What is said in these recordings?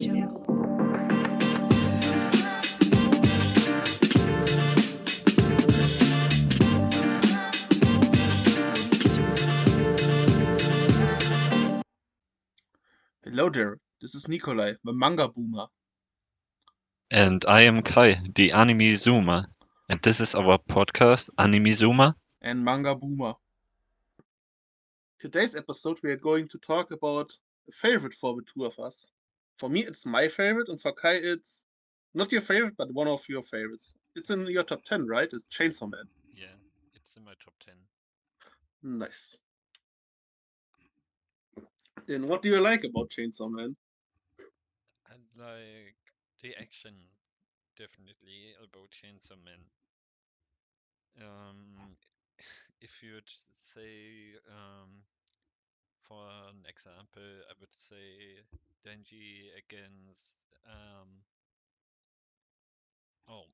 Hello there, this is Nikolai, the manga boomer. And I am Kai, the anime zoomer. And this is our podcast, Anime Zoomer. And manga boomer. Today's episode we are going to talk about a favorite for the two of us. For me it's my favorite, and for Kai it's not your favorite, but one of your favorites. It's in your top 10, right? It's Chainsaw Man. Yeah, it's in my top 10. Nice. Then what do you like about Chainsaw Man? I like the action, definitely, about Chainsawman. Um, if you'd say, for an example, I would say Denji against, oh,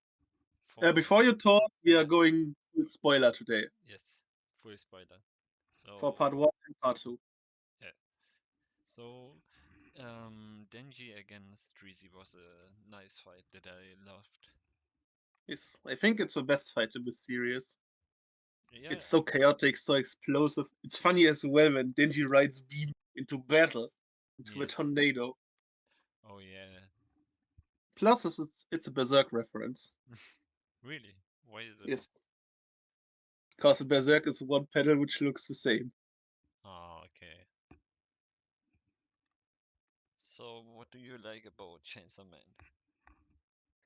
for, Before you talk, we are yeah, going with spoiler today yes, full spoiler. for So, part 1 and part 2. yeah, so Denji against Dreezy was a nice fight that I loved. Yes, I think it's the best fight in this series. Yeah, It's so chaotic, so explosive. It's funny as well when Denji rides Beam into battle, into a yes. tornado. Oh yeah. Plus, it's a Berserk reference. Really? Why is it? Yes, because the Berserk is one panel which looks the same. Oh, okay. So, what do you like about Chainsaw Man?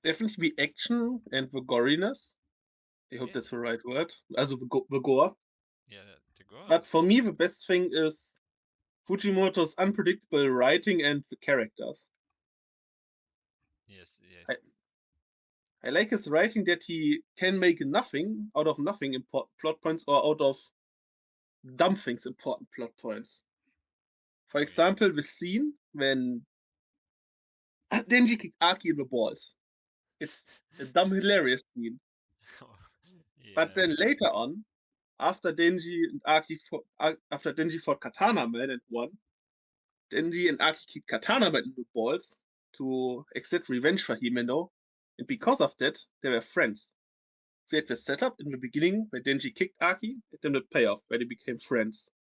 Definitely the action and the goriness. I hope Yeah, that's the right word. Also the gore. yeah, the gore But for is. me, the best thing is Fujimoto's unpredictable writing and the characters. Yes, I, yes. I like his writing that he can make nothing out of nothing important plot points or out of dumb things important plot points. For Oh yeah. example, the scene when Denji kicked Aki in the balls. It's a dumb, hilarious scene. But Yeah. then later on, after Denji fought Katana Man and won, Denji and Aki kicked Katana Man in the balls to exact revenge for Himeno, and because of that, they were friends. So it was set up in the beginning where Denji kicked Aki, and then the payoff where they became friends.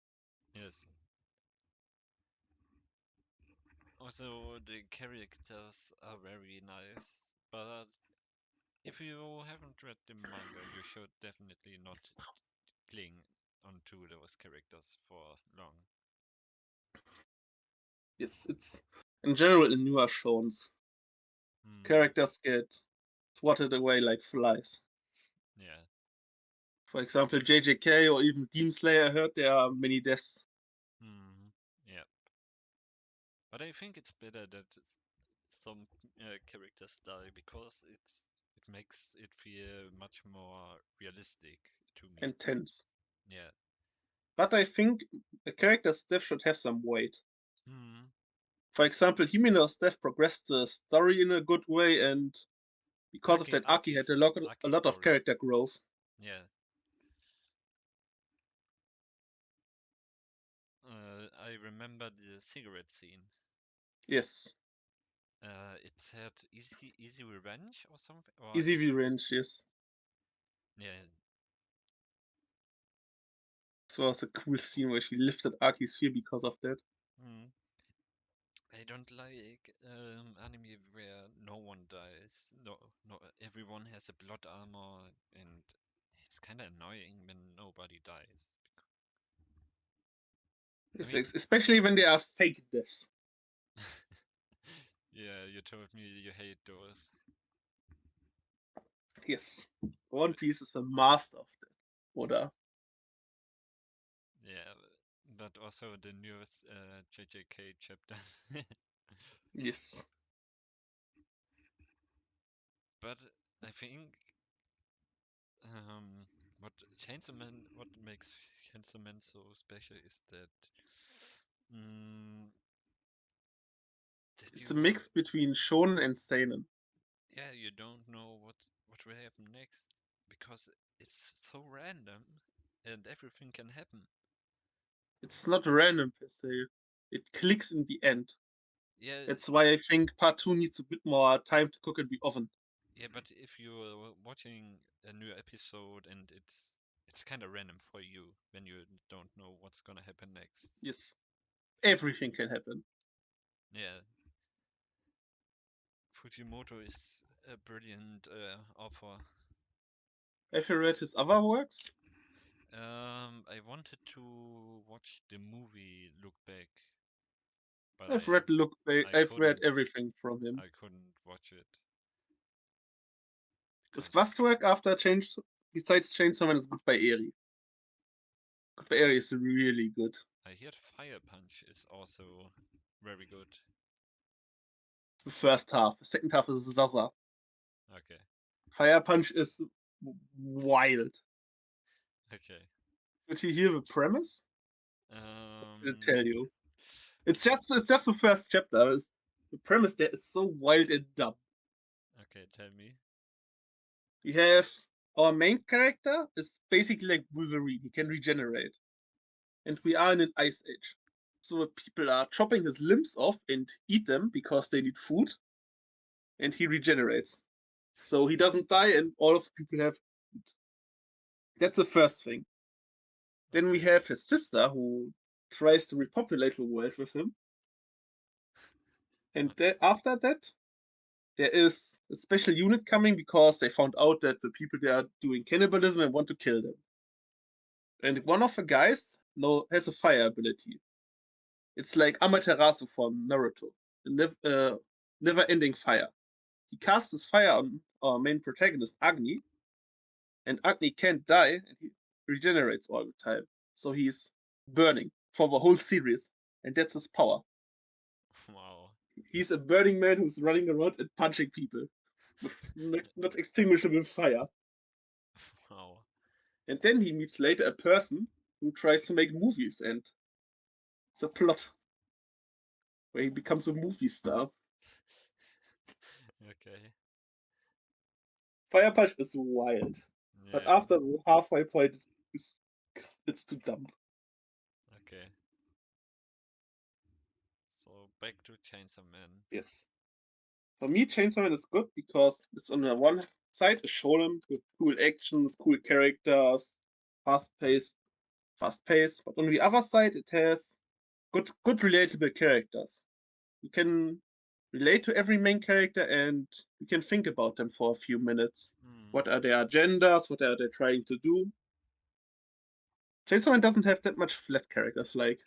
Yes. Also, the characters are very nice, but if you haven't read the manga, you should definitely not cling onto those characters for long. It's in general in newer shows, Hmm. characters get swatted away like flies. Yeah. For example, JJK or even Demon Slayer, I heard there are many deaths. Hmm. Yeah. But I think it's better that some characters die because it makes it feel much more realistic to me. And tense. Yeah. But I think a character's death should have some weight. Hmm. For example, Himeno's death progressed the story in a good way, and because of that, Aki had a Aki lot of story. character growth. Yeah. I remember the cigarette scene. Yes, It said easy revenge or something. Or easy revenge. Yes, yeah. this was a cool scene where she lifted Aki's fear because of that. Hmm. I don't like anime where no one dies. No, no, everyone has a blood armor, and it's kind of annoying when nobody dies. I Yes, mean, especially when they are fake deaths. yeah, you told me you hate those. Yes, One Piece is the master of that. Oder? Yeah, but also the newest JJK chapter. Yes, But I think um, what what makes Chainsaw Man so special is that mm, that it's a you mix between shonen and seinen. yeah you don't know what will happen next because it's so random and everything can happen. It's not random per se. It clicks in the end. Yeah, That's why I think part 2 needs a bit more time to cook in the oven. yeah, but if you're watching a new episode and it's kind of random for you when you don't know what's gonna happen next. Yes, everything can happen. Yeah, Fujimoto is a brilliant author. Have you read his other works? I wanted to watch the movie Look Back, but I've read Look Back. I I've read couldn't everything from him. I couldn't watch it His because last work after Change, besides Chainsawman, is Goodbye Eri. Goodbye Eri is really good. I heard Fire Punch is also very good. The first half. The second half is Zaza. Okay, Fire Punch is wild. okay. Did you hear the premise? I'll Um, tell you. It's just the first chapter. The premise there is so wild and dumb. okay, tell me. We have our main character is basically like Wolverine. He can regenerate. And we are in an ice age. So people are chopping his limbs off and eat them because they need food, and he regenerates. So he doesn't die, and all of the people have food. That's the first thing. Then we Okay. have his sister who tries to repopulate the world with him. And after that, there is a special unit coming because they found out that the people there are doing cannibalism and want to kill them. And one of the guys has a fire ability. It's like Amaterasu from Naruto, a never-ending fire. He casts his fire on our main protagonist, Agni, and Agni can't die, and he regenerates all the time. So he's burning for the whole series, and that's his power. Wow. He's a burning man who's running around and punching people with not extinguishable fire. Wow. And then he meets later a person who tries to make movies, and it's a plot where he becomes a movie star. Okay. Fire Punch is wild, but Yeah. after the halfway point, it's, it's too dumb. Okay. So back to Chainsaw Man. Yes. For me, Chainsaw Man is good because it's on the one side a shonen with cool actions, cool characters, fast paced, but on the other side it has good relatable characters. You can relate to every main character and you can think about them for a few minutes. Hmm. What are their agendas? What are they trying to do? Chainsaw Man doesn't have that much flat characters like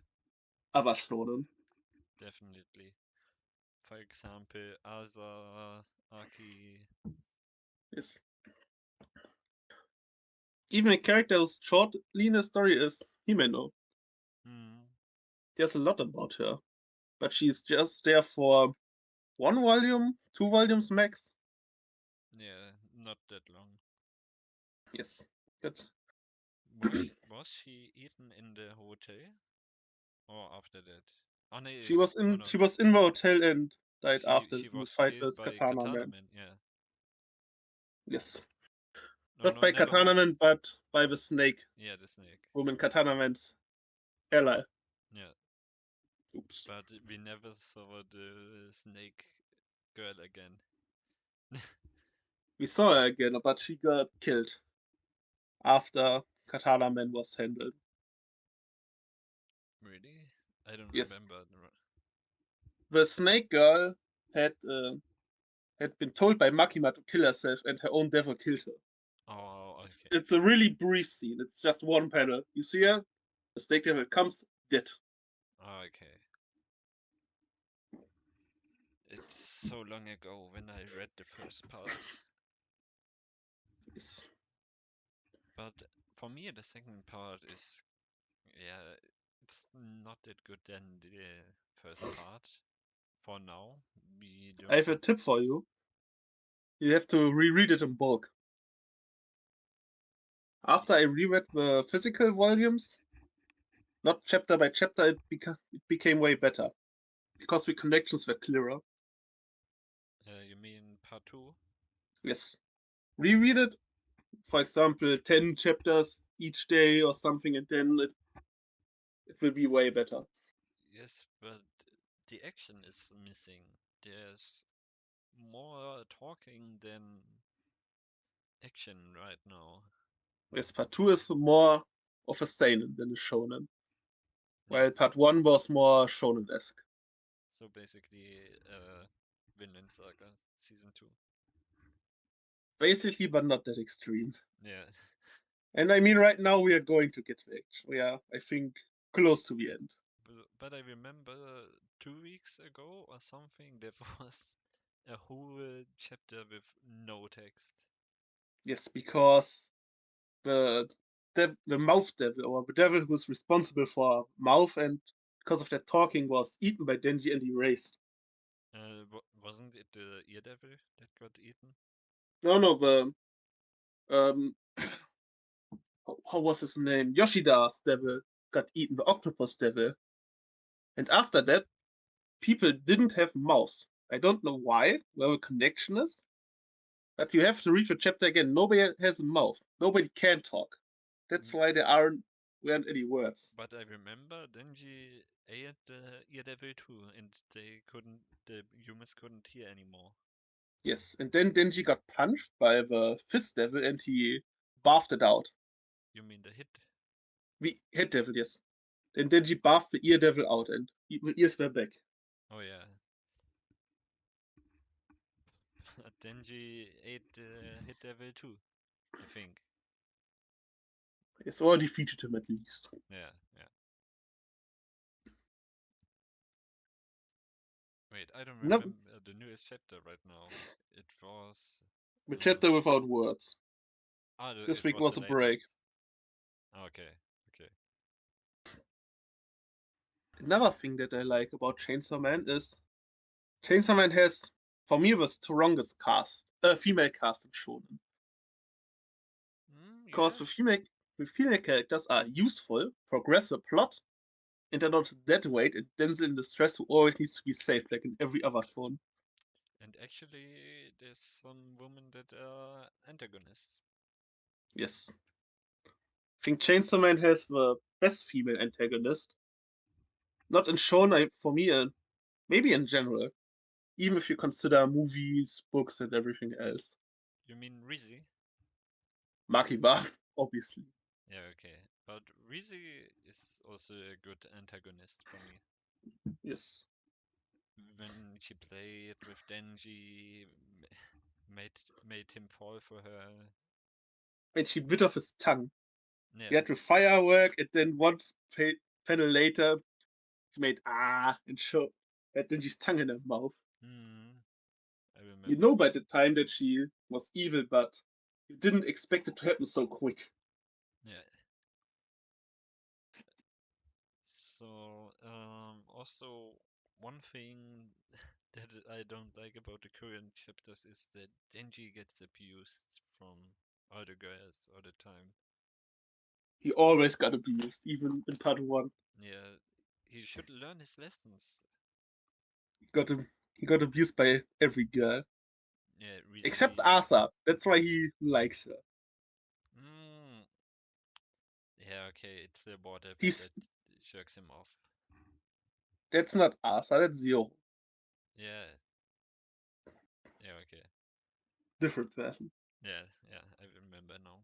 other shonen. Definitely. For example, Asa, Aki. Yes. Even a character whose short, linear story is Himeno. Hmm. There's a lot about her, but she's just there for one volume, 2 volumes max. Yeah, not that long. Yes, good. Was she eaten in the hotel or after that? Oh no, She was oh in no. she was in the hotel and died after She in the was fight killed with by Katana Katana Man. Man. Yeah. Yes, No, not no, by never Katana mind. Man, but by the snake, Yeah, the snake. woman Katana Man's ally. Yeah, Oops. but we never saw the snake girl again. We saw her again, but she got killed after Katana Man was handled. Really? I don't Yes, remember. the snake girl had had been told by Makima to kill herself, and her own devil killed her. Oh, It's, okay. it's a really brief scene. It's just one panel. You see her, the snake devil comes, dead. Oh, okay. It's so long ago when I read the first part. Yes. But for me, the second part is, yeah, it's not that good than the first part. For now, we I don't have a get. tip for you. You have to reread it in bulk. After I reread the physical volumes, not chapter by chapter, it became way better because the connections were clearer. You mean part two? Yes. Reread it, for example, 10 chapters each day or something, and then it will be way better. Yes, but the action is missing. There's more talking than action right now. Yes, part 2 is more of a seinen than a shonen, Yeah. while part 1 was more shonen-esque. So basically, Vinland Saga season 2. Basically, but not that extreme. Yeah. And I mean, right now we are going to get to action. We are, I think, close to the end. But I remember 2 weeks ago or something, there was a whole chapter with no text. Yes, because the the mouth devil, or the devil who's responsible for mouth, and because of that talking, was eaten by Denji and erased. Wasn't it the ear devil that got eaten? No, no, the how was his name? Yoshida's devil got eaten, the octopus devil. And after that, people didn't have mouths. I don't know why, where the connection is, but you have to read the chapter again. Nobody has a mouth. Nobody can talk. That's Mm, why weren't any words. But I remember Denji ate the ear devil too, and the humans couldn't hear anymore. Yes, and then Denji got punched by the fist devil and he barfed it out. You mean the hit? The head devil, yes. Then Denji barfed the ear devil out and the ears were back. Oh yeah. Denji ate the hit devil too, I think. Yes, or defeated him at least. Yeah, yeah. Wait, I don't No, remember the newest chapter right now. It was. the Uh, chapter without words. This it week was was the a break. latest. Okay, okay. Another thing that I like about Chainsaw Man is Chainsaw Man has, for me, the strongest female cast of shonen. Because Yeah. the female characters are useful, progress the plot, and they're not dead weight and damsel in distress who always needs to be saved, like in every other shonen. And actually, there's some women that are antagonists. Yes. I think Chainsaw Man has the best female antagonist. Not in shonen, for me, maybe in general. Even if you consider movies, books, and everything else. You mean Rizzy? Makiba, obviously. Yeah, okay. But Rizzy is also a good antagonist for me. Yes. When she played with Denji, made made him fall for her. When she bit off his tongue. Yeah. He had the firework, and then panel later, she made and showed had Denji's tongue in her mouth. Hmm. I You remember. know by the time that she was evil, but you didn't expect it to happen so quick. Yeah. So, also one thing that I don't like about the current chapters is that Denji gets abused from all the girls all the time. He always got abused, even in part one. Yeah, he should learn his lessons. He got he got abused by every girl Yeah, except Rizzy. Asa. That's why he likes her. Mm, yeah, okay, it's the war devil He's that jerks him off. That's not Asa. That's Zero. Yeah, yeah, okay. Different person. Yeah, yeah, I remember now.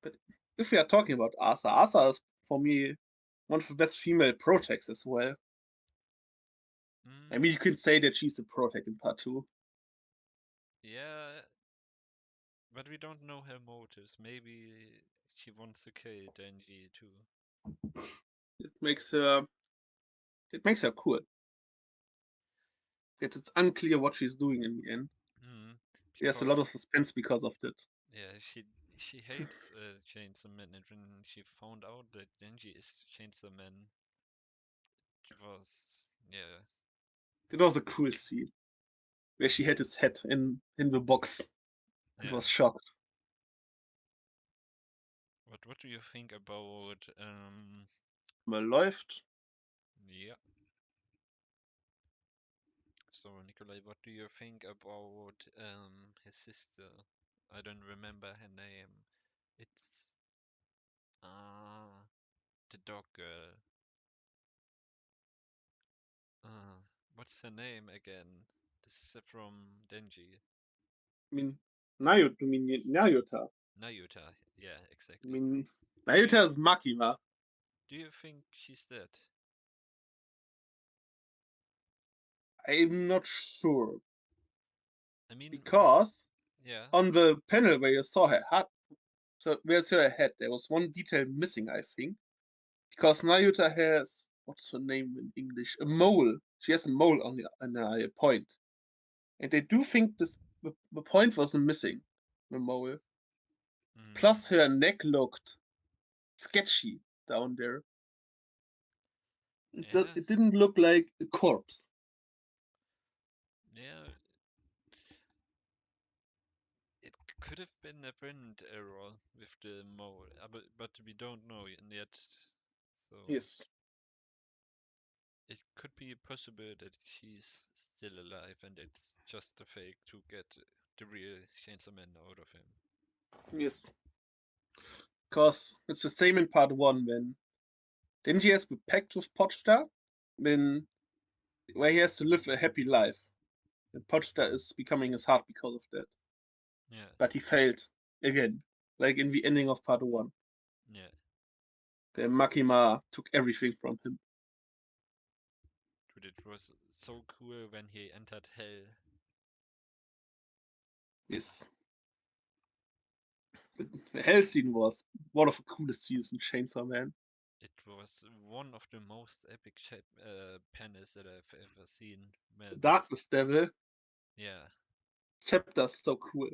But if we are talking about Asa, Asa is for me one of the best female protects as well. I mean, Mm, you can say that she's a protect in part two. yeah, but we don't know her motives. Maybe she wants to kill Denji too. It makes her it makes her cool. It's unclear what she's doing in the end. Mm, There's a lot of because suspense because of that. yeah, she hates Chainsaw Man, and when she found out that Denji is Chainsaw Man, it was yeah, It was a cool scene where she had his head in the box and yeah. was shocked. What do you think about Mal läuft. yeah? So Nikolai, what do you think about his sister? I don't remember her name. It's the dog girl. Uh, what's her name again? This is from Denji. I mean, Nayuta. Nayuta. Yeah, I exactly. mean, Do you Nayuta is Makima. do you think she's dead? I'm not sure I mean, this. because Yeah. on the panel where you saw her head, so where you saw her head, there was one detail missing, I think, because Nayuta has what's her name in English? A mole. She has a mole on the eye, a point, and they do think the point was missing, the mole. Mm, Plus, her neck looked sketchy down there. yeah. It didn't look like a corpse. Yeah. It could have been a print error with the mole, but we don't know yet. So Yes, it could be possible that she's still alive and it's just a fake to get the real Chainsaw Man out of him. yes. Because it's the same in part one when Denji has the pact with Pochta, when where he has to live a happy life. And Pochta is becoming his heart because of that. Yeah, But he failed again, like in the ending of part one. yeah. The Makima took everything from him. Dude, it was so cool when he entered hell. Yes. The hell scene was one of the coolest scenes in Chainsaw Man. It was one of the most epic panels that I've ever seen. The Man, Darkness Devil yeah. chapter is so cool.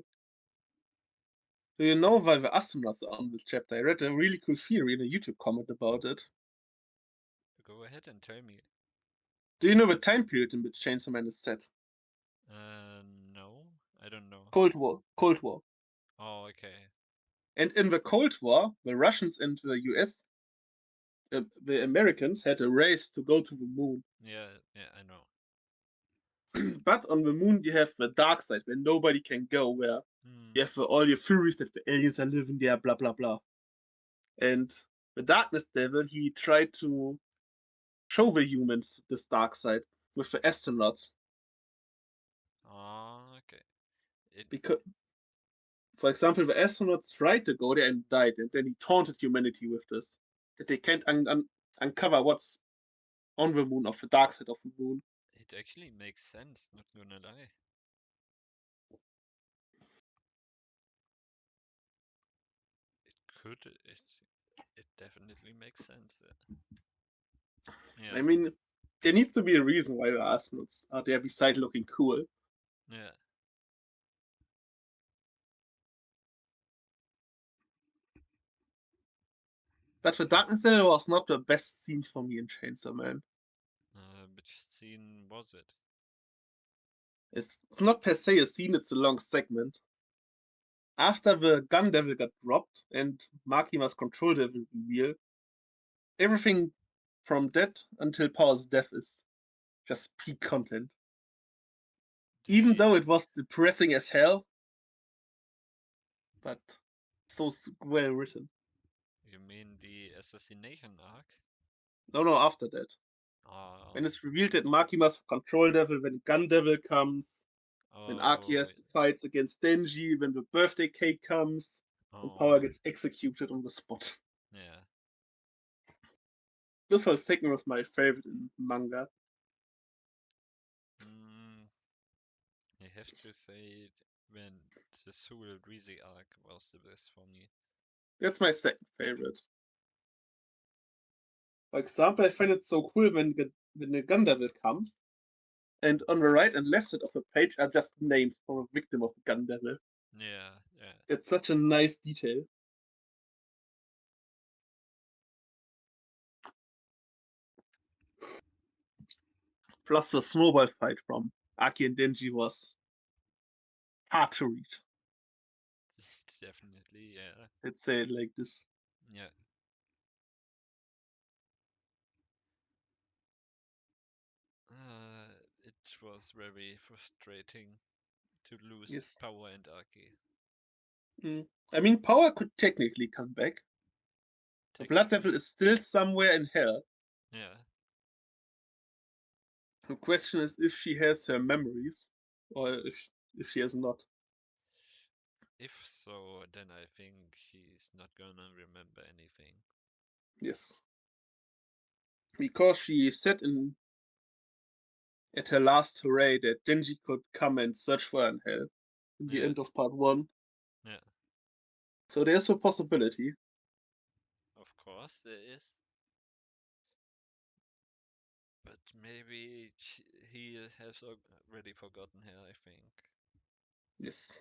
Do you know why the astronauts are on this chapter? I read a really cool theory in a YouTube comment about it. Go ahead and tell me. Do you know the time period in which Chainsaw Man is set? No, I don't know. Cold War. Cold War. Oh, okay. And in the Cold War, the Russians and the US, the Americans had a race to go to the moon. Yeah, yeah, I know. But on the moon, you have the dark side where nobody can go, where Hmm. you have all your theories that the aliens are living there, blah, blah, blah. And the Darkness Devil, he tried to show the humans this dark side with the astronauts. Oh, okay. It Because, for example, the astronauts tried to go there and died, and then he taunted humanity with this that they can't uncover what's on the moon, of the dark side of the moon. it actually makes sense, not gonna lie. It could it definitely makes sense. Yeah, I mean, there needs to be a reason why the astronauts are there beside looking cool. yeah. But the Darkness Cell was not the best scene for me in Chainsaw Man. Which scene was it? It's not per se a scene, it's a long segment. After the Gun Devil got dropped and Makima's Control Devil reveal, everything from that until Power's death is just peak content. Do Even you though it was depressing as hell, but so well written. you mean the assassination arc? No, no, after that. Oh, When it's revealed that Makima's Control Devil, when Gun Devil comes, when Aki oh, has fights against Denji, when the birthday cake comes, and Power oh, gets executed on the spot. yeah. This whole segment was my favorite in manga. Mm, I have to say when the Soul Breezy arc was the best for me. That's my second favorite. For example, I find it so cool when the Gun Devil comes, and on the right and left side of the page are just names for a victim of the Gun Devil. Yeah, yeah. It's such a nice detail. Plus, the snowball fight from Aki and Denji was hard to read. Definitely, yeah. Let's say it like this. Yeah. It was very frustrating to lose Yes. Power and Aki. Mm. I mean, Power could technically come back. The Blood Technically. Devil is still somewhere in hell. Yeah. The question is if she has her memories or if she has not. If so, then I think he's not gonna remember anything. Yes. Because she said in at her last hooray that Denji could come and search for her in hell in the Yeah, end of part one. yeah, So there's a possibility. of course there is. But maybe he has already forgotten her, I think. Yes.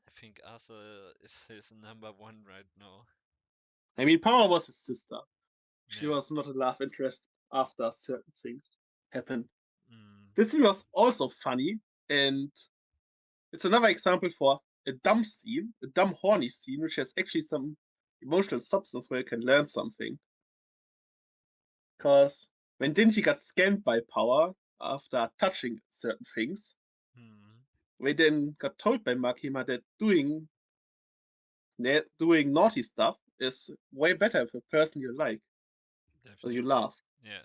I think Asa is his number one right now. I mean, Power was his sister. She Yeah. was not a love interest after certain things happened. Mm, This scene was also funny, and it's another example for a dumb scene, a dumb horny scene, which has actually some emotional substance where you can learn something. Because when Denji got scanned by Power after touching certain things, mm, we then got told by Makima that doing naughty stuff is way better with a person you like or you definitely. love. Yeah.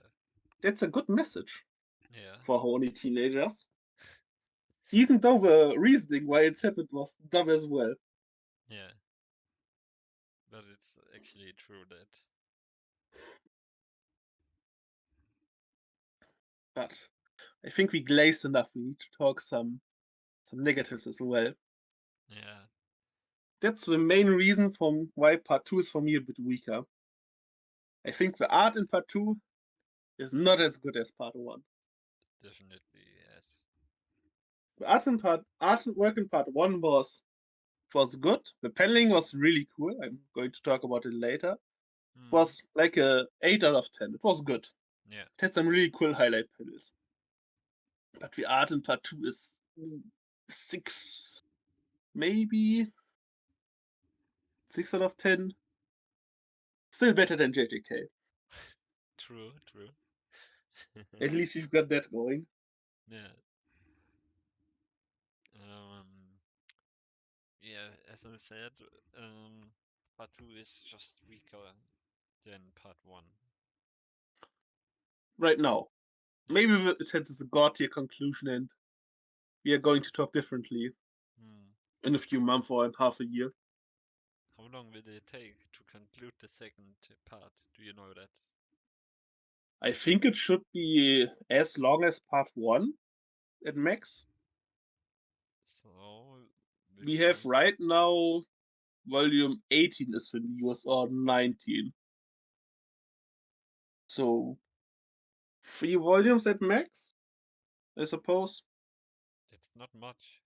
That's a good message Yeah. for horny teenagers. Even though the reasoning why it happened was dumb as well. Yeah. But it's actually true that. But I think we glazed enough. We need to talk some negatives as well. Yeah. That's the main reason for why part two is for me a bit weaker. I think the art in part two is not as good as part one. Definitely, yes. The artwork in part one was good. The paneling was really cool. I'm going to talk about it later. It Mm, was like a 8 out of 10. It was good. yeah. It had some really cool highlight panels. But the art in part two is 6, maybe 6 out of 10. Still better than JJK. True, true. At least you've got that going. Yeah. Um, yeah, as I said, part two is just weaker than part one. Right now. Yeah. Maybe it had this god tier conclusion and we are going to talk differently Hmm. in a few months or in half a year. How long will it take to conclude the second part? Do you know that? I think it should be as long as part one at max. So, We which have means right now volume 18 is in US or 19. So 3 volumes at max, I suppose. it's not much.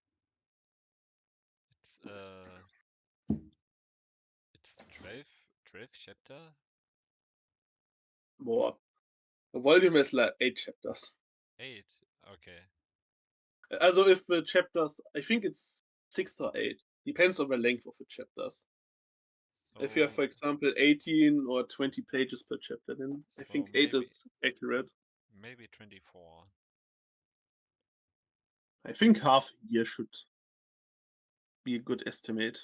It's 12 chapter. More. A volume has like 8 chapters. 8. Okay. Also if the chapters, I think it's 6 or 8. Depends on the length of the chapters. If you have, So for example, 18 or 20 pages per chapter, then I so think 8 maybe is accurate. maybe 24. I think half a year should be a good estimate.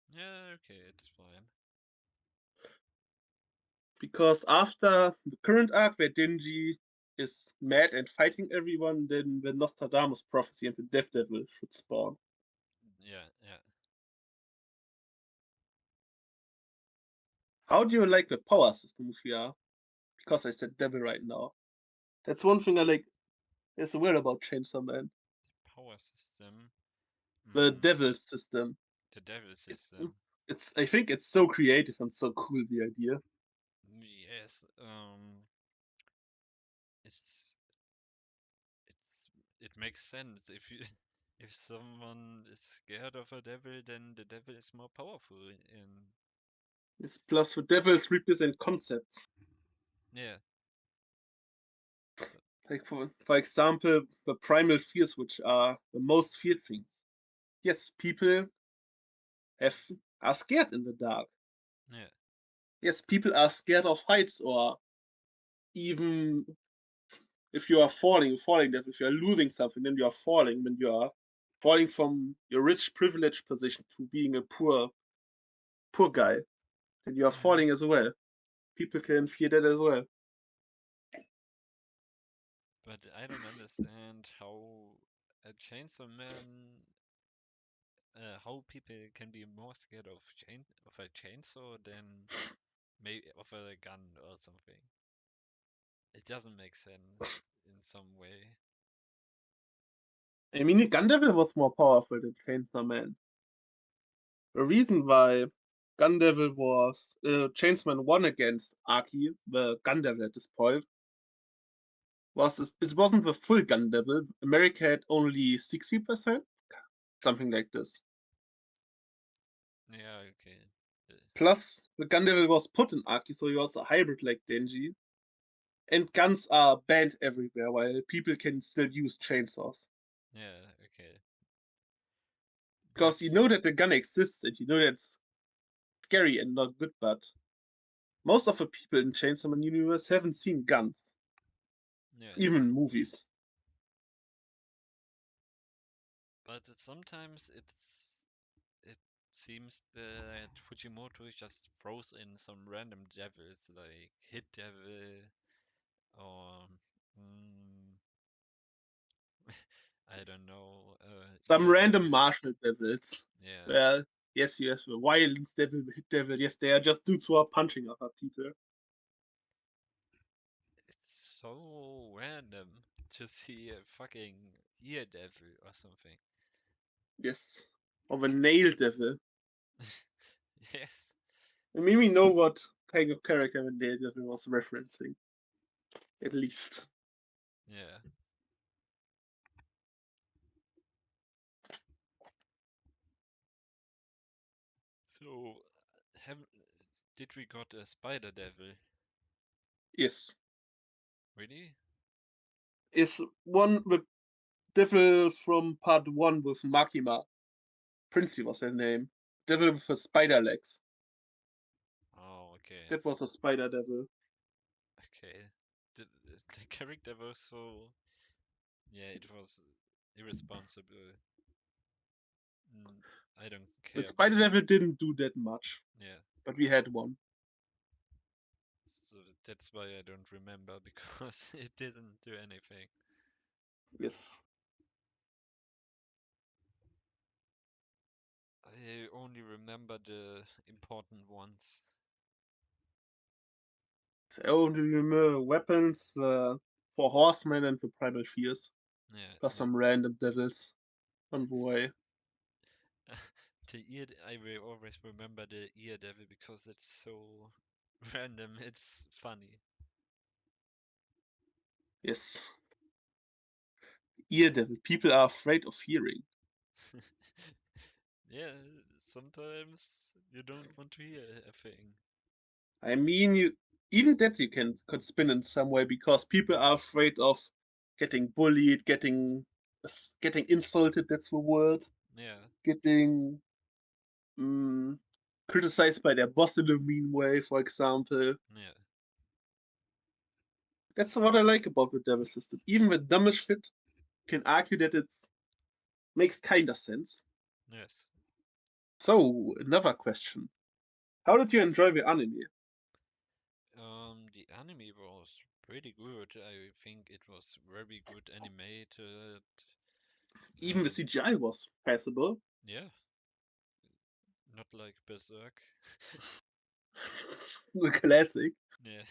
Yeah, okay, it's fine. Because after the current arc where Denji is mad and fighting everyone, then the Nostradamus prophecy and the Death Devil should spawn. Yeah, yeah. How do you like the power system if you are? Because I said devil right now. That's one thing I like as well about Chainsaw Man. Power system. The Mm, devil system. the devil It's system. it's I think it's so creative and so cool the idea. Yes. It's it's it makes sense if you if someone is scared of a devil, then the devil is more powerful. In It's plus the devils represent concepts. yeah. So, Like for example, the primal fears, which are the most feared things. Yes, people have are scared in the dark. yeah. Yes, people are scared of heights or even if you are falling, that if you are losing something, then you are falling, when you are falling from your rich privileged position to being a poor guy, then you are Mm, falling as well. people can fear that as well. But I don't understand how a Chainsaw Man, how people can be more scared of a chainsaw than maybe of a gun or something. It doesn't make sense in some way. I mean, Gundevil was more powerful than Chainsaw Man. The reason why Gundevil was Chainsman won against Aki, the Gundevil at this point, was it wasn't the full Gundevil. America had only 60%, something like this. Yeah, okay. Uh, Plus, the Gundevil was put in Aki, so he was a hybrid like Denji. And guns are banned everywhere, while people can still use chainsaws. Yeah, okay. But Because you know that the gun exists and you know that's scary and not good, but most of the people in Chainsaw Man universe haven't seen guns, yeah, even in movies. but sometimes it seems that Fujimoto just throws in some random devils like Hit Devil or mm, I don't know, Some Ear random Devil. martial devils. Yeah, Well, yes, yes, the violence devil, hit devil, yes, they are just dudes who are punching other people. it's so random to see a fucking Ear Devil or something. Yes. Or a nail devil. Yes, I mean, we know what kind of character the nail devil was referencing, at least. yeah. So, have did we got a Spider Devil? Yes. Really? Is one the devil from part one with Makima. Princey was her name. Devil with the spider legs. Oh, okay. That was a spider devil. Okay. The character was so. Yeah, it was irresponsible. Mm, I don't The care spider about it. devil didn't do that much, Yeah, but we had one. so that's why I don't remember because it didn't do anything. Yes. I only remember the important ones. I only remember weapons, the four horsemen and the primal fears. Yeah, Plus some random devils on the way. the I will always remember the ear devil because it's so random. It's funny. Yes. Ear devil. People are afraid of hearing. Yeah, sometimes you don't want to hear a thing. I mean, you even that you can could spin in some way because people are afraid of getting bullied, getting insulted. That's the word. Yeah, Getting mm, criticized by their boss in a mean way, for example. yeah, That's what I like about the devil system. Even the dumbest shit can argue that it makes kind of sense. yes. So, another question. How did you enjoy the anime? The anime was pretty good. I think it was very good animated. Even the CGI was passable. Yeah, not like Berserk. The classic. Yeah,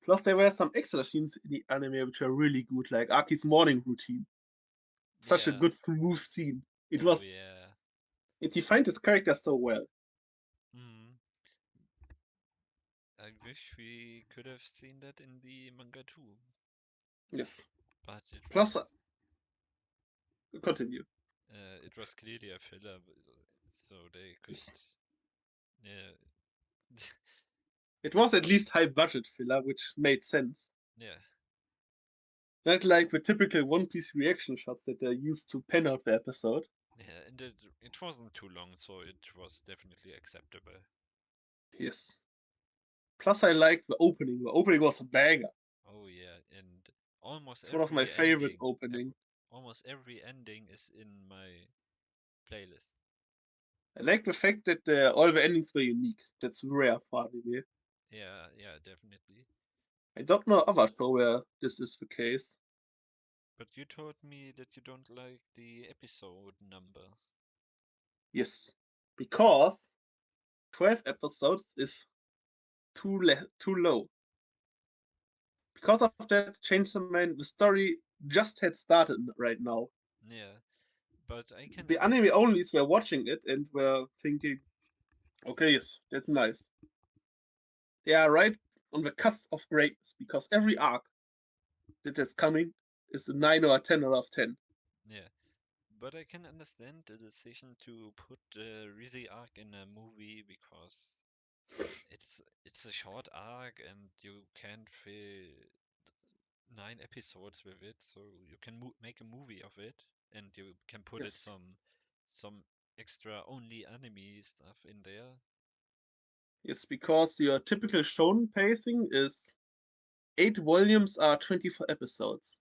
Plus, there were some extra scenes in the anime which are really good, like Aki's morning routine. Such a yeah. good, smooth scene. It Oh was. yeah. It defined his character so well. Hmm. I wish we could have seen that in the manga too, Yes. but Plus, continue. it was clearly a filler, so they could, Yes. yeah, It was at least high budget filler, which made sense. yeah, Not like the typical One Piece reaction shots that are used to pen out the episode. yeah, and it wasn't too long, so it was definitely acceptable. Yes. Plus, I liked the opening. The opening was a banger. Oh yeah, and almost It's one of my every favorite ending, opening. almost every ending is in my playlist. I like the fact that all the endings were unique. That's rare for anime. Yeah, definitely. I don't know other show where this is the case. But you told me that you don't like the episode number. Yes, because 12 episodes is too low. Because of that, Chainsawman, the story just had started right now. Yeah, but I can The anime understand. onlys were watching it and were thinking, okay, yes, that's nice. They are right on the cusp of greatness because every arc that is coming is a 9 or a 10 out of 10. Yeah, but I can understand the decision to put the Rizzy arc in a movie because it's a short arc and you can't fill 9 episodes with it, so you can make a movie of it and you can put it Yes, some extra only anime stuff in there. yes, because your typical shonen pacing is 8 volumes are 24 episodes,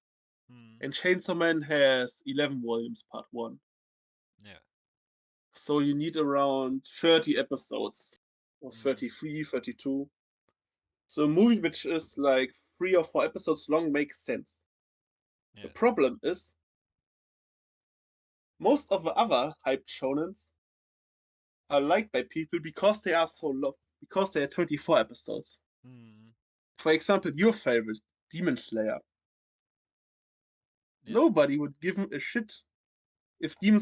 Hmm. and Chainsaw Man has 11 volumes, part 1. Yeah. So you need around 30 episodes, or Hmm. 33, 32. So a movie which is like 3 or 4 episodes long makes sense. The Yeah. problem is, most of the other hyped shonens are liked by people because they are so long, because they are 24 episodes. Hmm. For example, your favorite, Demon Slayer. Yes. Nobody would give a shit if Demon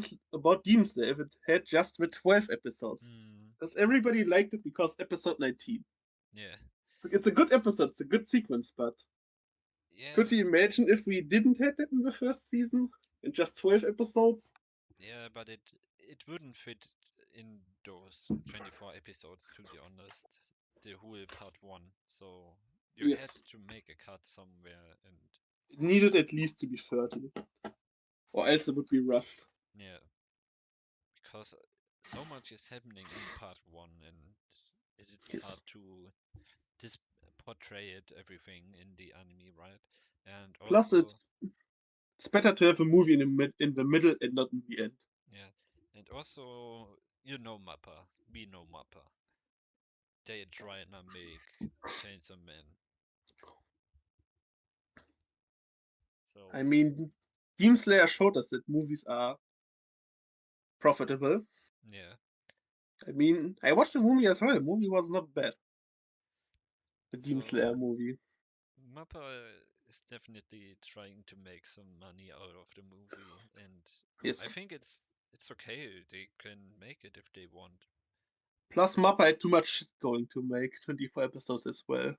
Slayer if it had just the 12 episodes. Hmm. Because everybody liked it because episode 19. Yeah. It's a good episode, it's a good sequence, but Yeah. could you imagine if we didn't have that in the first season? In just 12 episodes? Yeah, but it wouldn't fit in those 24 episodes, to be honest. The whole part one. So you had Yes. to make a cut somewhere, and It needed at least to be 30. Or else it would be rushed. yeah, because so much is happening in part one, and it's hard Yes. to dis portray it everything in the anime, right? And Plus, also, it's better to have a movie in the middle and not in the end. yeah, and also, you know Mappa, we know Mappa. They try to make Chainsaw Man. I So mean, Demon Slayer showed us that movies are profitable. yeah, I mean, I watched the movie as well. The movie was not bad. The Demon so Slayer movie. Mappa is definitely trying to make some money out of the movie, and I Yes. think it's okay. They can make it if they want. Plus, Mappa had too much shit going to make 24 episodes as well.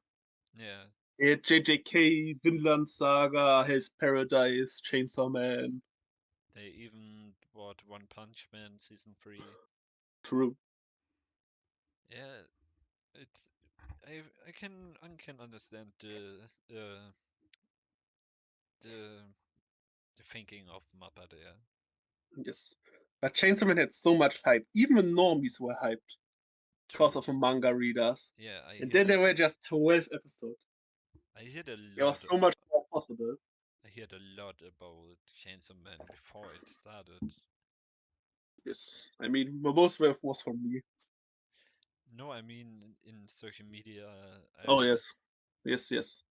Yeah, He had JJK, Vinland Saga, Hell's Paradise, Chainsaw Man. they even bought One Punch Man season 3. True. Yeah, it's I can understand the the thinking of Mappa there. Yes. But Chainsaw Man had so much hype. Even the normies were hyped because True. of the manga readers. Yeah, And then there were just 12 episodes. I heard a There was lot so much more possible. I heard a lot about Chainsaw Man before it started. Yes. I mean, most of it was from me. No, I mean in social media, Oh, yes. Yes, yes.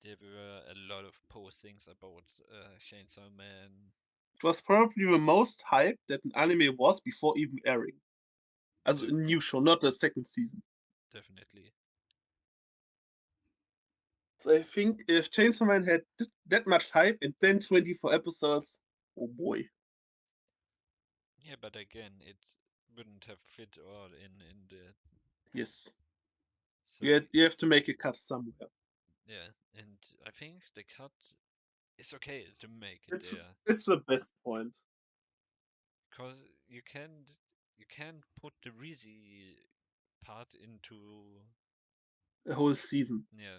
there were a lot of postings about Chainsaw Man. It was probably the most hype that an anime was before even airing. As a Yeah, new show, not the second season. definitely. So I think if Chainsaw Man had that much hype and then 24 episodes, oh boy. Yeah, but again, it wouldn't have fit all in the Yes. so y- You have to make a cut somewhere. yeah, and I think the cut is okay to make it It's there it's the best point. because you can't put the Rizzy part into A whole season. yeah,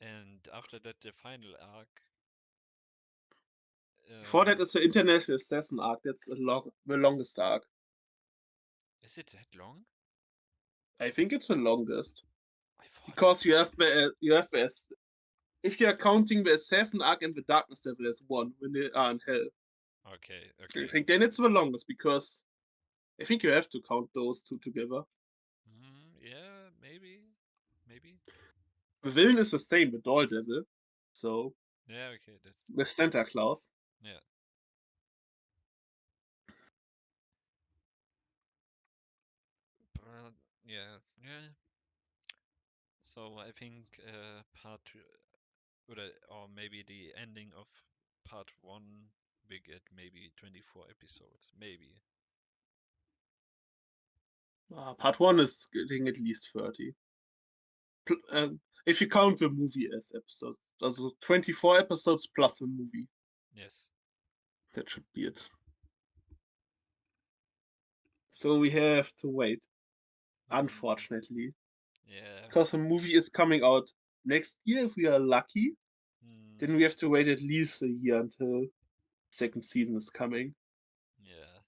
and after that the final arc. Before that Um, is the International Assassin arc. That's the longest arc. is it that long? I think it's the longest I thought it. because if you are counting the Assassin arc and the Darkness Level as one when they are in Hell. Okay, I okay. think then it's the longest because I think you have to count those two together. Yeah, The villain is the same, the doll devil. So Yeah, okay, that's with Santa Claus. yeah. But yeah, yeah. So I think part two, or maybe the ending of part one, we get maybe 24 episodes, maybe. Part one is getting at least 30. If you count the movie as episodes, also 24 episodes plus the movie. Yes. That should be it. So we have to wait, Mm, unfortunately, yeah. because the movie is coming out next year if we are lucky. Then Mm, we have to wait at least a year until second season is coming. yeah.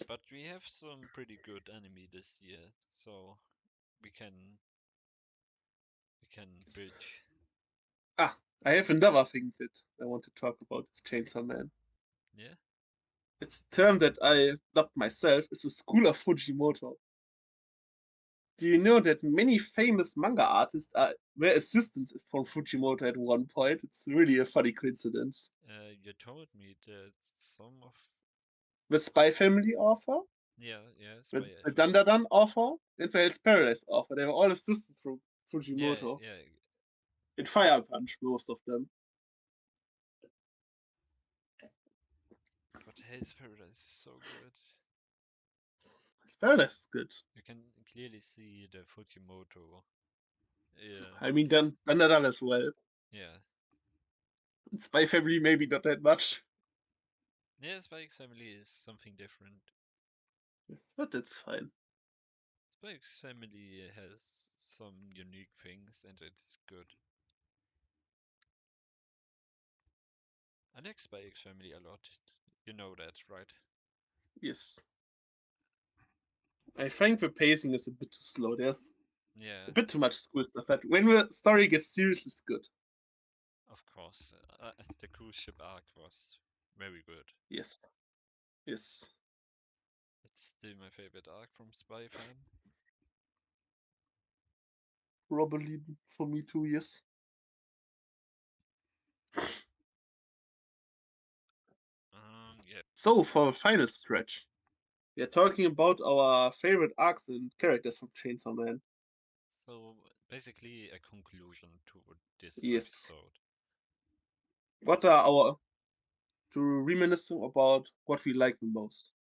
But we have some pretty good anime this year, so we can we can bridge. Ah, I have another thing that I want to talk about with Chainsaw Man. Yeah. It's a term that I dubbed myself is the School of Fujimoto. Do you know that many famous manga artists were assistants from Fujimoto at one point? It's really a funny coincidence. You told me that some of The Spy Family author, yeah, the, Spy the Family. Dandadan author, and the Hell's Paradise author. They were all assistants from Yeah, Fujimoto. yeah. In Fire Punch, most of them. But Hell's Paradise is so good. Hell's Paradise is good. You can clearly see the Fujimoto. Yeah, I mean, Dandadan as well. yeah. Spy Family, maybe not that much. Yeah, Spy X Family is something different. Yes, but it's fine. Spy X Family has some unique things and it's good. I like Spy X Family a lot. You know that, right? Yes. I think the pacing is a bit too slow. There's a Yeah, bit too much school stuff. But when the story gets serious, it's good. of course. The cruise ship arc was very good. Yes. Yes. It's still my favorite arc from Spy Fam. Probably for me too, yes. Yeah. So, for the final stretch, we are talking about our favorite arcs and characters from Chainsaw Man. So basically a conclusion to this Yes. episode. What are our to reminisce about what we like the most?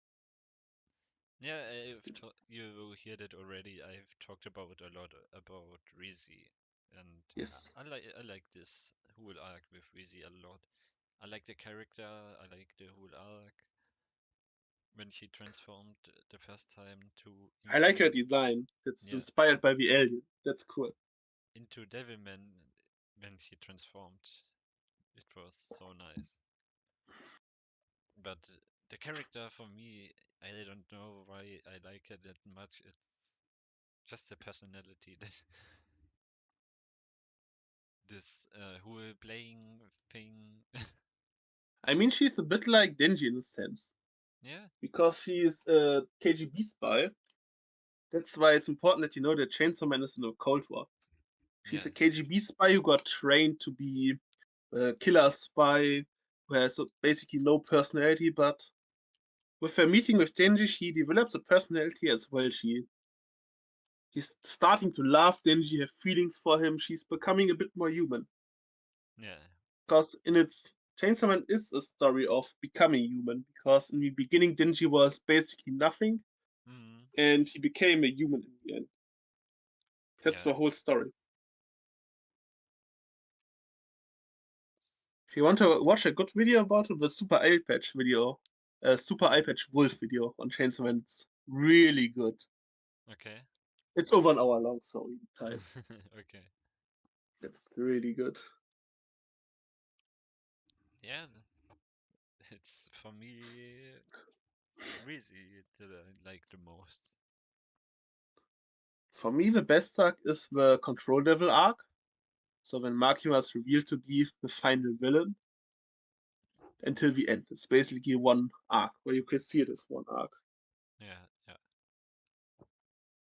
Yeah, you heard it already. I've talked about a lot about Rizzy, and Yes. I like this whole arc with Rizzy a lot. I like the character. I like the whole arc when she transformed the first time to I like her design. It's yeah inspired by the alien. That's cool. into Devilman when she transformed. It was so nice. But the character for me, I don't know why I like it that much. It's just the personality that this whole playing thing. I mean, she's a bit like Denji in a sense. Yeah, Because she is a KGB spy. That's why it's important that you know that Chainsaw Man is in a Cold War. She's yeah, a KGB spy who got trained to be a killer spy who has basically no personality, but with her meeting with Denji, she develops a personality as well. She's starting to love Denji, have feelings for him. She's becoming a bit more human. yeah, Because in its Chainsaw Man is a story of becoming human. Because in the beginning, Denji was basically nothing, mm, and he became a human in the end. That's yeah. the whole story. S- If you want to watch a good video about it, the Super Eye Patch video, Super Eye Patch Wolf video on Chainsaw Man, it's really good. Okay, It's over an hour long, so you time. okay. It's really good. Yeah, it's for me really that I like the most. For me, the best arc is the Control Devil arc. So when Makima is revealed to be the final villain until the end. It's basically one arc, where you could see it as one arc. Yeah, yeah.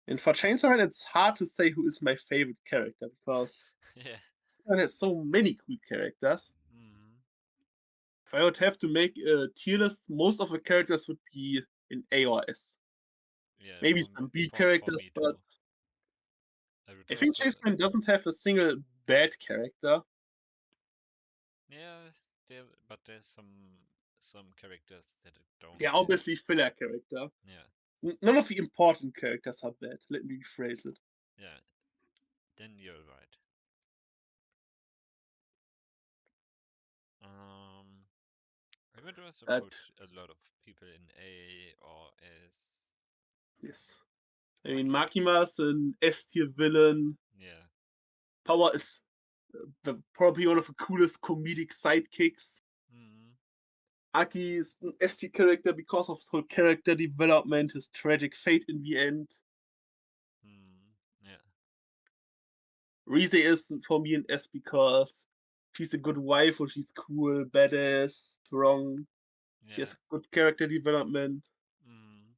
And for Chainsawman, it's hard to say who is my favorite character because Yeah. it has so many cool characters. Mm. If I would have to make a tier list, most of the characters would be in A or S. Yeah, Maybe some B for characters, me but too. I would I think also, Chainsawman doesn't have a single bad character. yeah, but there's some characters that don't Yeah, have. obviously filler character. Yeah, None of the important characters are bad. Let me rephrase it. yeah. Then you're right. Um, I would also But put a lot of people in A or S. yes, I mean Maki, Makima's an S tier villain. yeah. Power is probably one of the coolest comedic sidekicks. Mm, Aki is an S tier character because of his whole character development, his tragic fate in the end. yeah, Rize is for me an S because she's a good wife, or she's cool, badass, strong. She yeah. has good character development. Mm,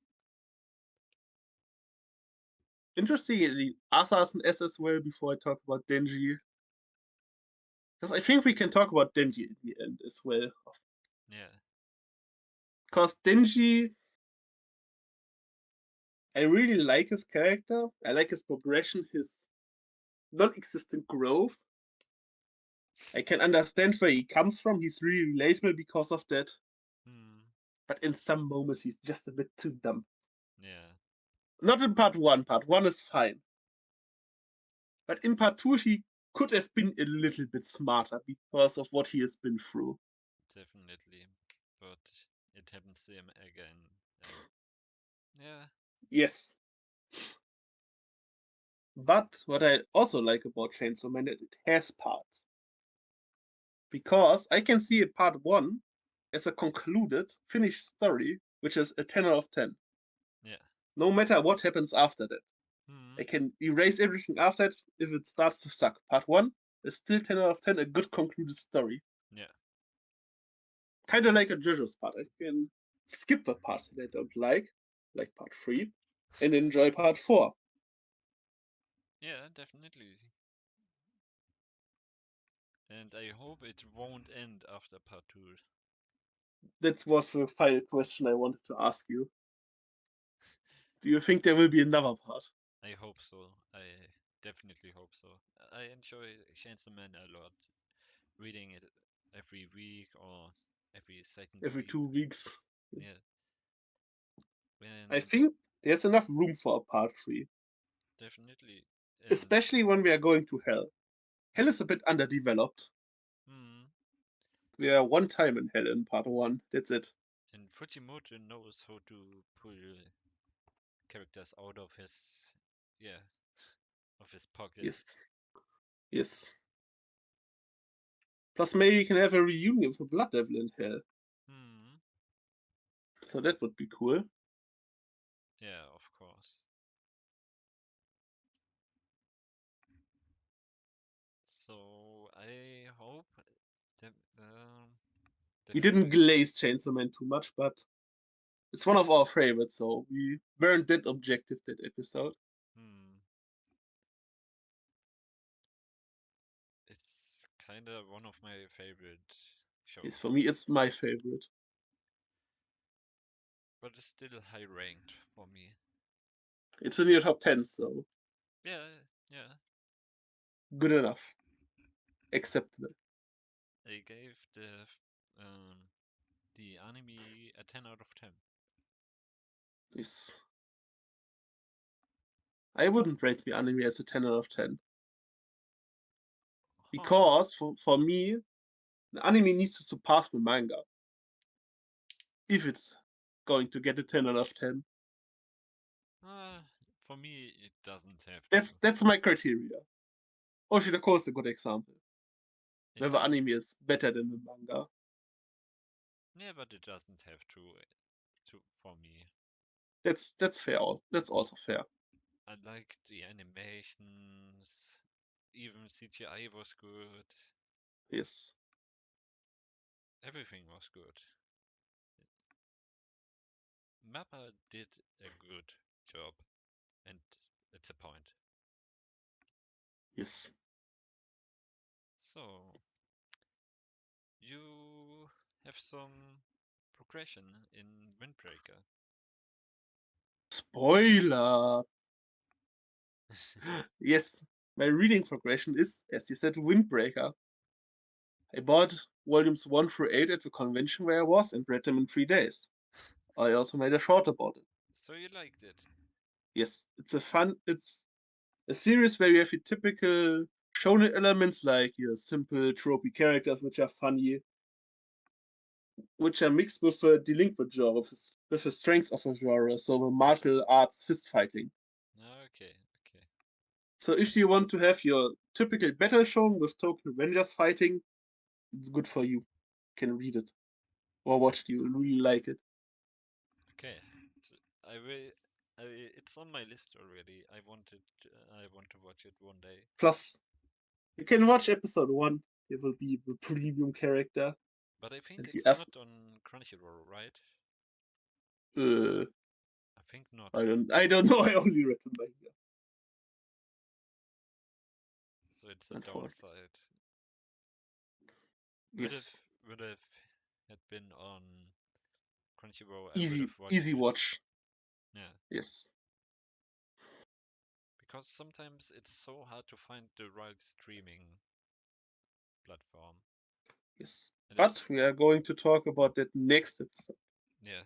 Interestingly, Asa is an S as well before I talk about Denji. Because I think we can talk about Denji in the end as well. yeah. Because Denji, I really like his character. I like his progression, his non existent growth. I can understand where he comes from. He's really relatable because of that. Mm, But in some moments, he's just a bit too dumb. yeah. Not in part one. Part one is fine. But in part two, he could have been a little bit smarter because of what he has been through. Definitely. But it happens to him again, and yeah. Yes. But what I also like about Chainsaw Man is it has parts. Because I can see a part one as a concluded, finished story, which is a 10 out of 10. Yeah. No matter what happens after that. I Mm, can erase everything after it if it starts to suck. Part one is still 10 out of 10, a good concluded story. yeah. Kind of like a JoJo's part. I can skip the parts that I don't like part three, and enjoy part four. Yeah, definitely. And I hope it won't end after part two. That was the final question I wanted to ask you. Do you think there will be another part? I hope so. I definitely hope so. I enjoy Chainsawman a lot. Reading it every week or every second Every week. 2 weeks? Yeah. Yes. I And think there's enough room for a part three, definitely. And especially when we are going to Hell. Hell yeah. is a bit underdeveloped. Mm. We are one time in Hell in part one. That's it. And Fujimoto knows how to pull characters out of his, yeah, of his pocket. Yes. Yes. Plus, maybe we can have a reunion for Blood Devil in Hell. Hmm. So that would be cool. Yeah, of course. So I hope that We that we didn't will. glaze Chainsaw Man too much, but it's one of our favorites, so we weren't that objective that episode. Hmm. It's kind of one of my favorite Yes, for shows, me, it's my favorite. but it's still high ranked for me. It's in your top 10, so Yeah, yeah. good enough. Acceptable. I gave the anime a 10 out of 10. Yes. I wouldn't rate the anime as a 10 out of 10. Huh. Because for me, the anime needs to surpass the manga if it's going to get a 10 out of 10. Uh, for me, it doesn't have That's to. that's my criteria. Oshiroko is a good example, It where the doesn't. anime is better than the manga. Yeah, but it doesn't have to for me. That's fair. That's also fair. I liked the animations. Even CGI was good. Yes. Everything was good. Mappa did a good job, and it's a point. Yes. So you have some progression in Windbreaker. Spoiler. Yes, my reading progression is, as you said, Windbreaker. I bought volumes 1 through 8 at the convention where I was and read them in 3 days. I also made a short about it. So you liked it. Yes, it's a series where you have your typical shonen elements like your simple tropey characters which are funny, which are mixed with a delinquent genre, with the strength of a genre, so the martial arts fist fighting. Okay, okay. So if you want to have your typical battle shown with Tokyo Rangers fighting, it's good for you. You can read it or watch it. You will really like it. Okay. I will. It's on my list already. I want to watch it one day. Plus, you can watch episode 1. There will be the premium character, But I think and you it's have. not on Crunchyroll, right? Uh, I think not. I don't know. I only read the manga. So it's a Unfortunately, downside. Would have yes. would have had been on Crunchyroll, I would Easy, have watched easy it. watch. Yeah, Yes, because sometimes it's so hard to find the right streaming platform, yes. and But it's we are going to talk about that next episode. yeah.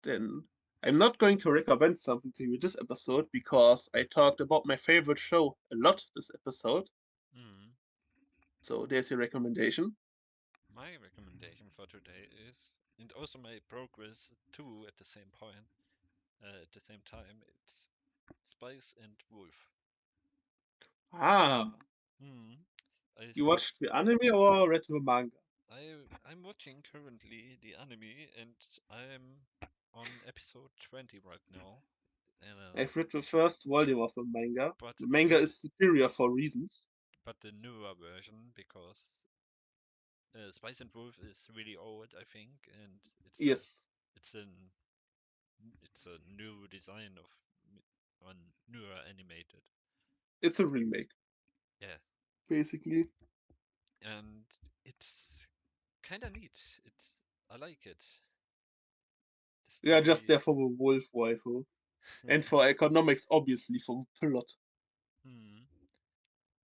Then I'm not going to recommend something to you this episode because I talked about my favorite show a lot this episode. Mm. So there's your recommendation. My recommendation for today is, and also my progress too at the same point, at the same time, it's Spice and Wolf. Ah, Mm. I you start. watched the anime or read the manga? I'm watching currently the anime, and I'm on episode 20 right now. I've read the first volume of the manga. But The but manga the is superior for reasons. but the newer version, because Spice and Wolf is really old, I think, and Yes, it's an it's a new design of on newer animated. it's a remake, Yeah, basically. and it's kind of neat. I like it. The They are just story. there for the wolf waifu. And for economics, obviously, for the plot. Hmm.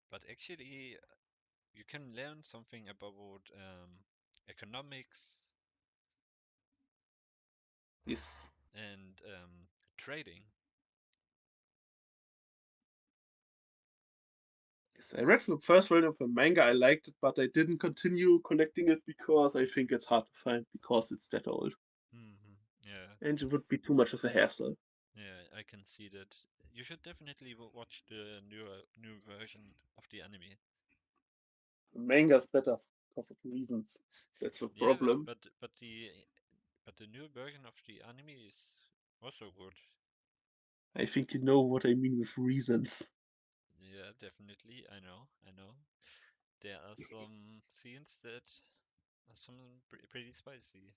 But actually, you can learn something about economics Yes. and trading. Yes, I read the first volume of the manga, I liked it, but I didn't continue collecting it because I think it's hard to find because it's that old. Hmm. Yeah, And it would be too much of a hassle. yeah, I can see that. You should definitely watch the new version of the anime. The manga is better because of reasons. That's the Yeah, problem. but the new version of the anime is also good. I think you know what I mean with reasons. Yeah, definitely. I know. There are some scenes that are some pretty spicy.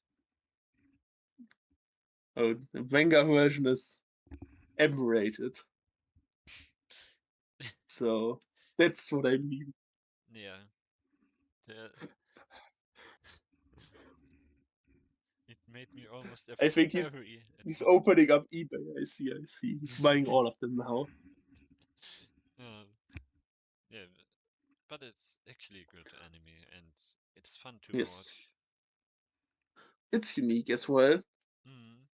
Oh, the manga version is M-rated. So that's what I mean. Yeah, the, it made me almost I think furry at he's some. opening up eBay. I see. He's buying all of them now. uh, yeah, but it's actually a good anime and it's fun to Yes. watch. It's unique as well. Mm,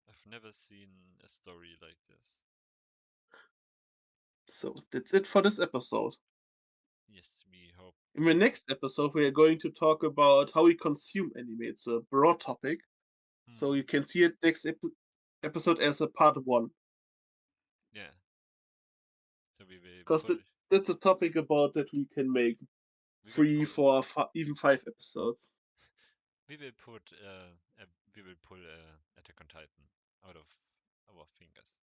I've never seen a story like this. So that's it for this episode. Yes, we hope. In the next episode, we are going to talk about how we consume anime. It's a broad topic, so Mm, you can see it next episode as a part one, yeah, so because that's a topic about that we can make we will three, put four, even 5 episodes. we will put we will pull Attack on Titan out of our fingers.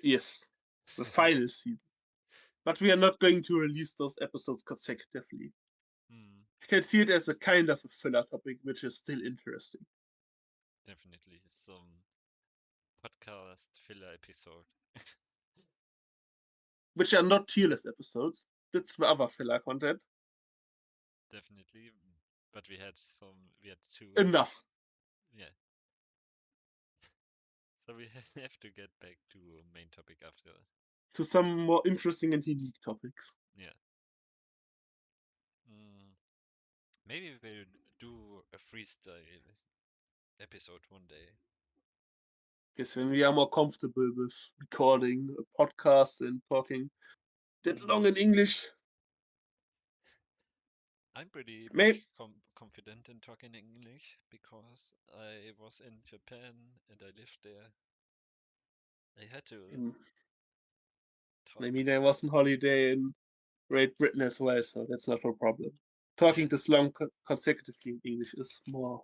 Yes, the final season. But we are not going to release those episodes consecutively. Mm, You can see it as a kind of a filler topic, which is still interesting. definitely some. podcast filler episode. which are not tier list episodes. That's the other filler content. Definitely, but we had two. Enough Yeah, so we have to get back to main topic after. to some more interesting and unique topics. Yeah. Mm, maybe we'll do a freestyle episode one day. Yes, when we are more comfortable with recording a podcast and talking that long Mm. in English. I'm pretty Maybe much confident in talking English because I was in Japan and I lived there. I had to talk. maybe there was a holiday in Great Britain as well, so that's not a problem. Yeah. Talking this long consecutively in English is more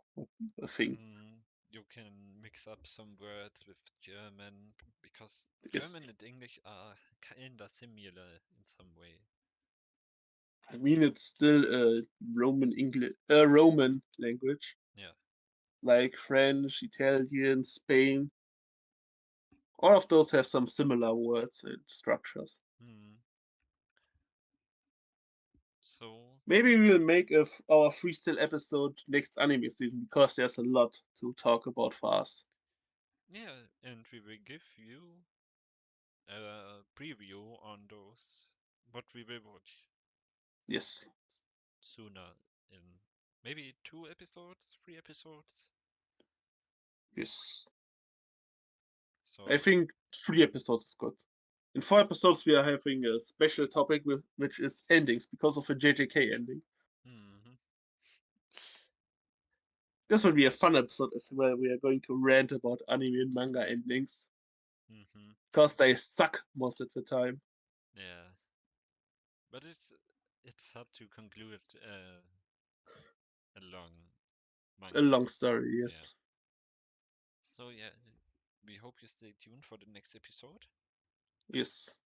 a thing. Mm, you can mix up some words with German because Yes, German and English are kinda similar in some way. I mean it's still a Roman language Yeah. like French, Italian, Spain. All of those have some similar words and structures. Mm. So, Maybe we'll make our freestyle episode next anime season because there's a lot to talk about for us. yeah, and we will give you a preview on those what we will watch Yes, sooner in maybe 2 episodes, 3 episodes. yes. I So, think 3 episodes is good. In 4 episodes, we are having a special topic which is endings because of a JJK ending. hmm This will be a fun episode as well. We are going to rant about anime and manga endings hmm because they suck most of the time. yeah, but it's hard to conclude a long A manga. long story, Yeah. yes. So yeah, we hope you stay tuned for the next episode. Yes.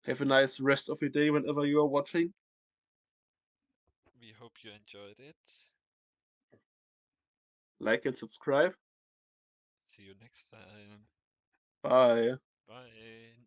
Have a nice rest of your day whenever you are watching. We hope you enjoyed it. Like and subscribe. See you next time. Bye. Bye.